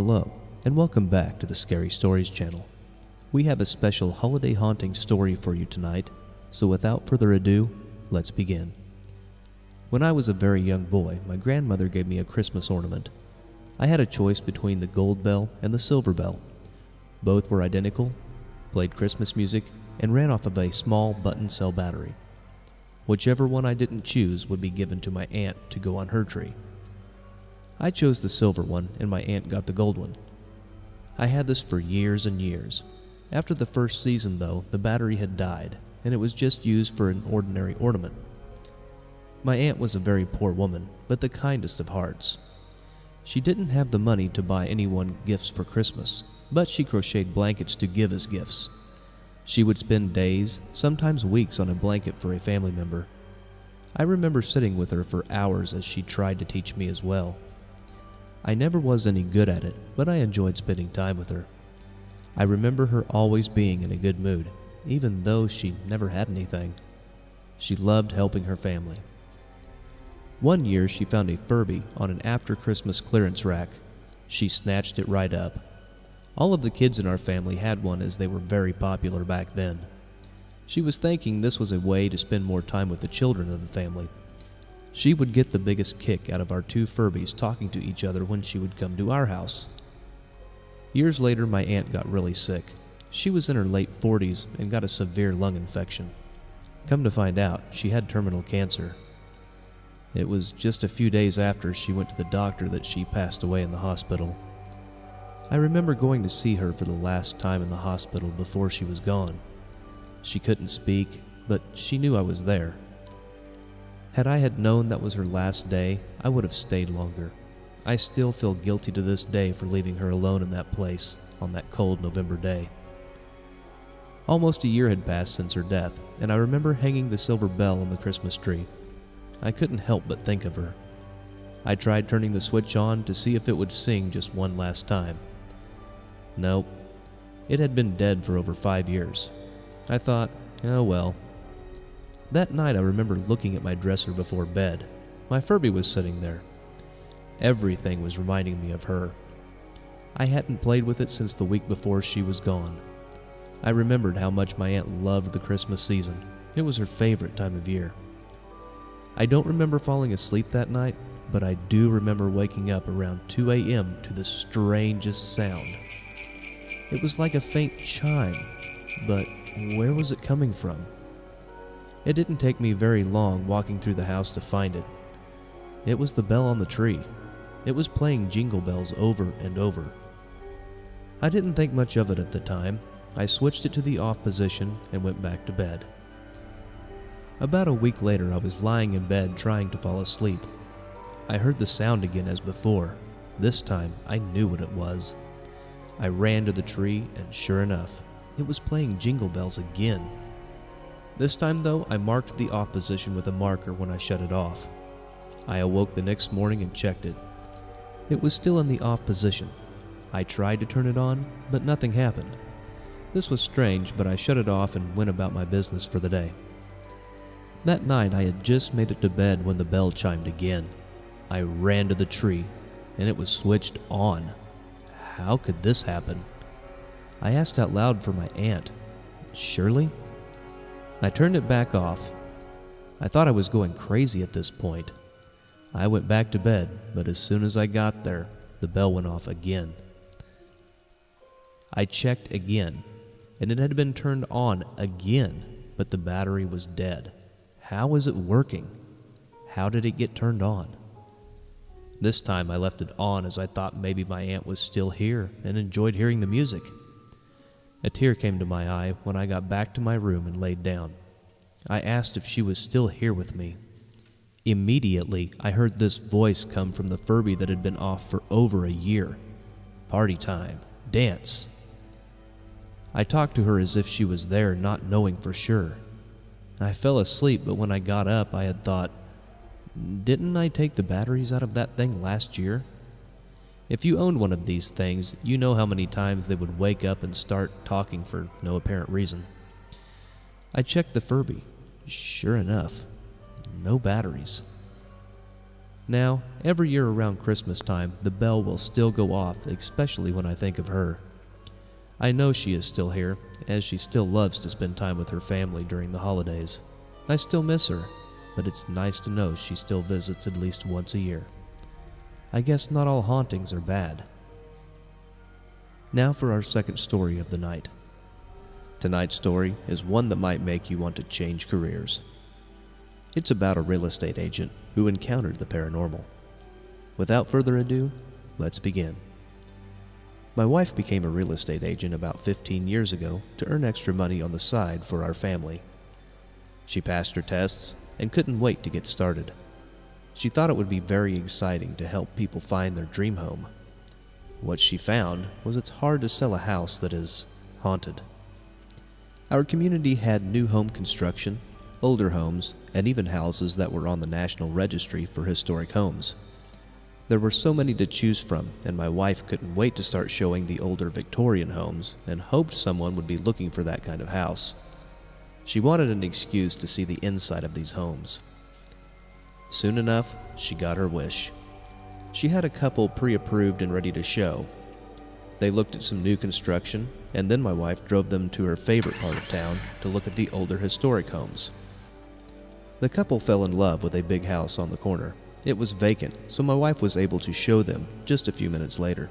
Hello, and welcome back to the Scary Stories channel. We have a special holiday haunting story for you tonight, so without further ado, let's begin. When I was a very young boy, my grandmother gave me a Christmas ornament. I had a choice between the gold bell and the silver bell. Both were identical, played Christmas music, and ran off of a small button cell battery. Whichever one I didn't choose would be given to my aunt to go on her tree. I chose the silver one, and my aunt got the gold one. I had this for years and years. After the first season, though, the battery had died, and it was just used for an ordinary ornament. My aunt was a very poor woman, but the kindest of hearts. She didn't have the money to buy anyone gifts for Christmas, but she crocheted blankets to give as gifts. She would spend days, sometimes weeks, on a blanket for a family member. I remember sitting with her for hours as she tried to teach me as well. I never was any good at it, but I enjoyed spending time with her. I remember her always being in a good mood, even though she never had anything. She loved helping her family. One year she found a Furby on an after-Christmas clearance rack. She snatched it right up. All of the kids in our family had one as they were very popular back then. She was thinking this was a way to spend more time with the children of the family. She would get the biggest kick out of our two Furbies talking to each other when she would come to our house. Years later, my aunt got really sick. She was in her late 40s and got a severe lung infection. Come to find out, she had terminal cancer. It was just a few days after she went to the doctor that she passed away in the hospital. I remember going to see her for the last time in the hospital before she was gone. She couldn't speak, but she knew I was there. Had I had known that was her last day, I would have stayed longer. I still feel guilty to this day for leaving her alone in that place on that cold November day. Almost a year had passed since her death, and I remember hanging the silver bell on the Christmas tree. I couldn't help but think of her. I tried turning the switch on to see if it would sing just one last time. Nope. It had been dead for over 5 years. I thought, oh well. That night I remember looking at my dresser before bed. My Furby was sitting there. Everything was reminding me of her. I hadn't played with it since the week before she was gone. I remembered how much my aunt loved the Christmas season. It was her favorite time of year. I don't remember falling asleep that night, but I do remember waking up around 2 a.m. to the strangest sound. It was like a faint chime, but where was it coming from? It didn't take me very long walking through the house to find it. It was the bell on the tree. It was playing jingle bells over and over. I didn't think much of it at the time. I switched it to the off position and went back to bed. About a week later, I was lying in bed trying to fall asleep. I heard the sound again as before. This time, I knew what it was. I ran to the tree, and sure enough, it was playing jingle bells again. This time, though, I marked the off position with a marker when I shut it off. I awoke the next morning and checked it. It was still in the off position. I tried to turn it on, but nothing happened. This was strange, but I shut it off and went about my business for the day. That night, I had just made it to bed when the bell chimed again. I ran to the tree, and it was switched on. How could this happen? I asked out loud for my aunt. Shirley? I turned it back off. I thought I was going crazy at this point. I went back to bed, but as soon as I got there, the bell went off again. I checked again, and it had been turned on again, but the battery was dead. How is it working? How did it get turned on? This time I left it on as I thought maybe my aunt was still here and enjoyed hearing the music. A tear came to my eye when I got back to my room and laid down. I asked if she was still here with me. Immediately, I heard this voice come from the Furby that had been off for over a year. Party time. Dance. I talked to her as if she was there, not knowing for sure. I fell asleep, but when I got up, I had thought, didn't I take the batteries out of that thing last year? If you owned one of these things, you know how many times they would wake up and start talking for no apparent reason. I checked the Furby. Sure enough, no batteries. Now, every year around Christmas time, the bell will still go off, especially when I think of her. I know she is still here, as she still loves to spend time with her family during the holidays. I still miss her, but it's nice to know she still visits at least once a year. I guess not all hauntings are bad. Now for our second story of the night. Tonight's story is one that might make you want to change careers. It's about a real estate agent who encountered the paranormal. Without further ado, let's begin. My wife became a real estate agent about 15 years ago to earn extra money on the side for our family. She passed her tests and couldn't wait to get started. She thought it would be very exciting to help people find their dream home. What she found was it's hard to sell a house that is haunted. Our community had new home construction, older homes, and even houses that were on the National Registry for Historic Homes. There were so many to choose from, and my wife couldn't wait to start showing the older Victorian homes and hoped someone would be looking for that kind of house. She wanted an excuse to see the inside of these homes. Soon enough, she got her wish. She had a couple pre-approved and ready to show. They looked at some new construction, and then my wife drove them to her favorite part of town to look at the older historic homes. The couple fell in love with a big house on the corner. It was vacant, so my wife was able to show them just a few minutes later.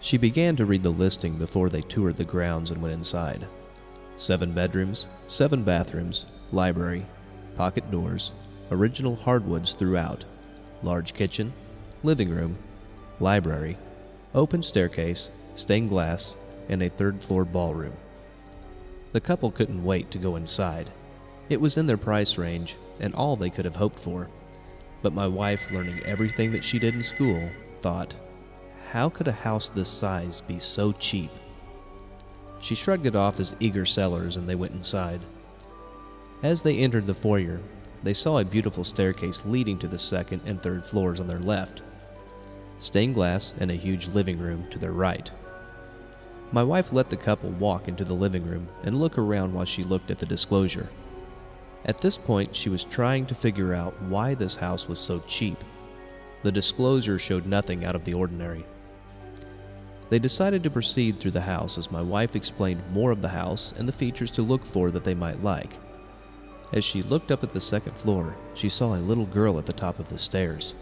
She began to read the listing before they toured the grounds and went inside. 7 bedrooms, 7 bathrooms, library, pocket doors, original hardwoods throughout, large kitchen, living room, library, open staircase, stained glass, and a 3rd-floor ballroom. The couple couldn't wait to go inside. It was in their price range and all they could have hoped for. But my wife, learning everything that she did in school, thought, how could a house this size be so cheap? She shrugged it off as eager sellers and they went inside. As they entered the foyer, they saw a beautiful staircase leading to the 2nd and 3rd floors on their left, stained glass and a huge living room to their right. My wife let the couple walk into the living room and look around while she looked at the disclosure. At this point, she was trying to figure out why this house was so cheap. The disclosure showed nothing out of the ordinary. They decided to proceed through the house as my wife explained more of the house and the features to look for that they might like. As she looked up at the 2nd floor, she saw a little girl at the top of the stairs.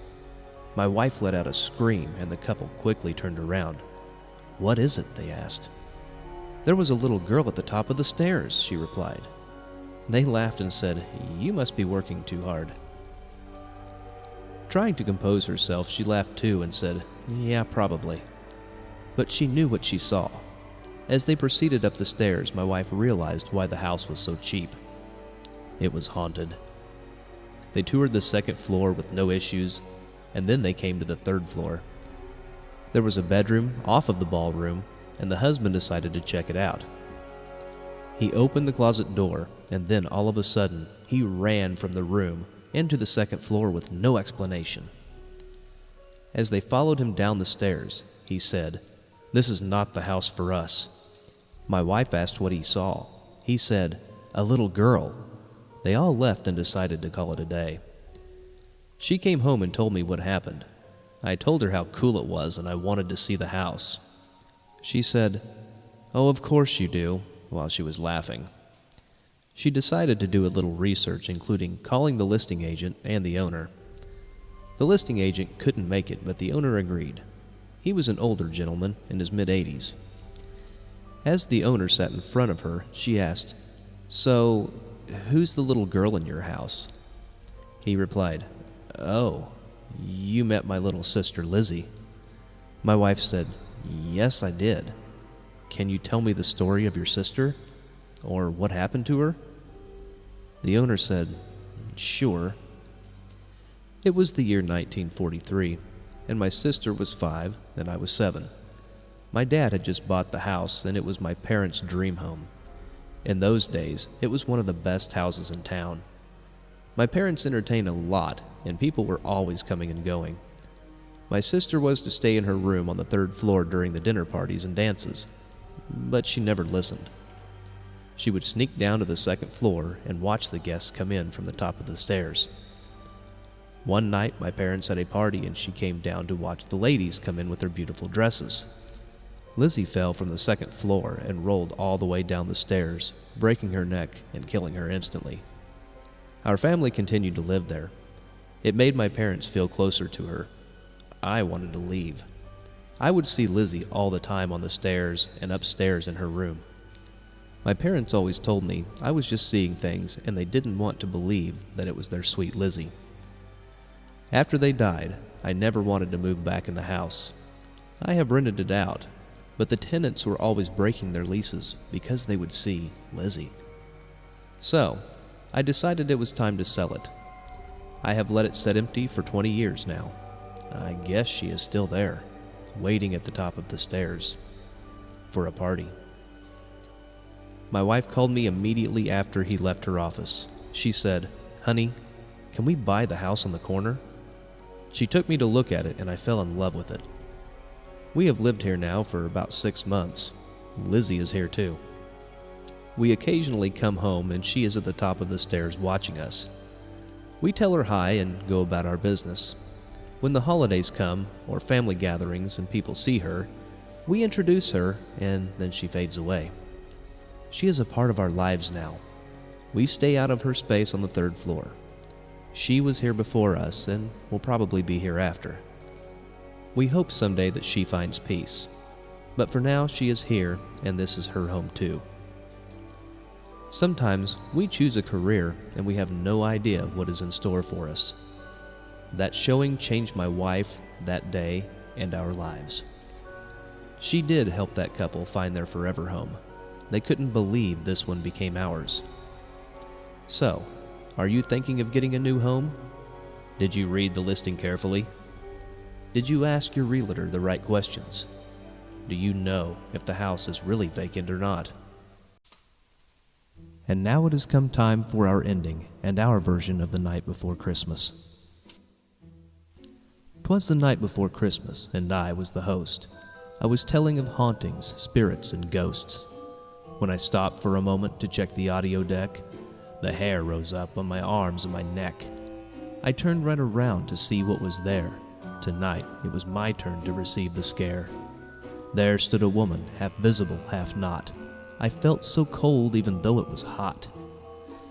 My wife let out a scream and the couple quickly turned around. "What is it?" they asked. "There was a little girl at the top of the stairs," she replied. They laughed and said, "You must be working too hard." Trying to compose herself, she laughed too and said, "Yeah, probably." But she knew what she saw. As they proceeded up the stairs, my wife realized why the house was so cheap. It was haunted. They toured the 2nd floor with no issues, and then they came to the 3rd floor. There was a bedroom off of the ballroom, and the husband decided to check it out. He opened the closet door, and then all of a sudden, he ran from the room into the 2nd floor with no explanation. As they followed him down the stairs, he said, "This is not the house for us." My wife asked what he saw. He said, "A little girl." They all left and decided to call it a day. She came home and told me what happened. I told her how cool it was and I wanted to see the house. She said, "Oh, of course you do," while she was laughing. She decided to do a little research, including calling the listing agent and the owner. The listing agent couldn't make it, but the owner agreed. He was an older gentleman in his mid-80s. As the owner sat in front of her, she asked, "So, who's the little girl in your house?" He replied, "Oh, you met my little sister Lizzie." My wife said, "Yes, I did. Can you tell me the story of your sister? Or what happened to her?" The owner said, "Sure." It was the year 1943, and my sister was 5 and I was 7. My dad had just bought the house, and it was my parents' dream home. In those days, it was one of the best houses in town. My parents entertained a lot, and people were always coming and going. My sister was to stay in her room on the 3rd floor during the dinner parties and dances, but she never listened. She would sneak down to the 2nd floor and watch the guests come in from the top of the stairs. One night, my parents had a party and she came down to watch the ladies come in with their beautiful dresses. Lizzie fell from the second floor and rolled all the way down the stairs, breaking her neck and killing her instantly. Our family continued to live there. It made my parents feel closer to her. I wanted to leave. I would see Lizzie all the time on the stairs and upstairs in her room. My parents always told me I was just seeing things and they didn't want to believe that it was their sweet Lizzie. After they died, I never wanted to move back in the house. I have rented it out, but the tenants were always breaking their leases because they would see Lizzie. So, I decided it was time to sell it. I have let it sit empty for 20 years now. I guess she is still there, waiting at the top of the stairs for a party. My wife called me immediately after he left her office. She said, "Honey, can we buy the house on the corner?" She took me to look at it and I fell in love with it. We have lived here now for about 6 months. Lizzie is here too. We occasionally come home and she is at the top of the stairs watching us. We tell her hi and go about our business. When the holidays come, or family gatherings and people see her, we introduce her and then she fades away. She is a part of our lives now. We stay out of her space on the 3rd floor. She was here before us and will probably be here after. We hope someday that she finds peace. But for now, she is here and this is her home too. Sometimes we choose a career and we have no idea what is in store for us. That showing changed my wife, that day, and our lives. She did help that couple find their forever home. They couldn't believe this one became ours. So, are you thinking of getting a new home? Did you read the listing carefully? Did you ask your realtor the right questions? Do you know if the house is really vacant or not? And now it has come time for our ending and our version of the night before Christmas. 'Twas the night before Christmas, and I was the host. I was telling of hauntings, spirits, and ghosts. When I stopped for a moment to check the audio deck, the hair rose up on my arms and my neck. I turned right around to see what was there. Tonight, it was my turn to receive the scare. There stood a woman, half visible, half not. I felt so cold even though it was hot.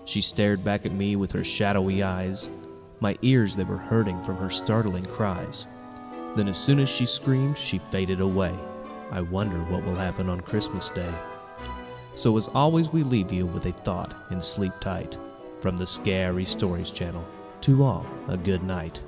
She stared back at me with her shadowy eyes. My ears, they were hurting from her startling cries. Then as soon as she screamed, she faded away. I wonder what will happen on Christmas Day. So as always, we leave you with a thought and sleep tight. From the Scary Stories channel, to all, a good night.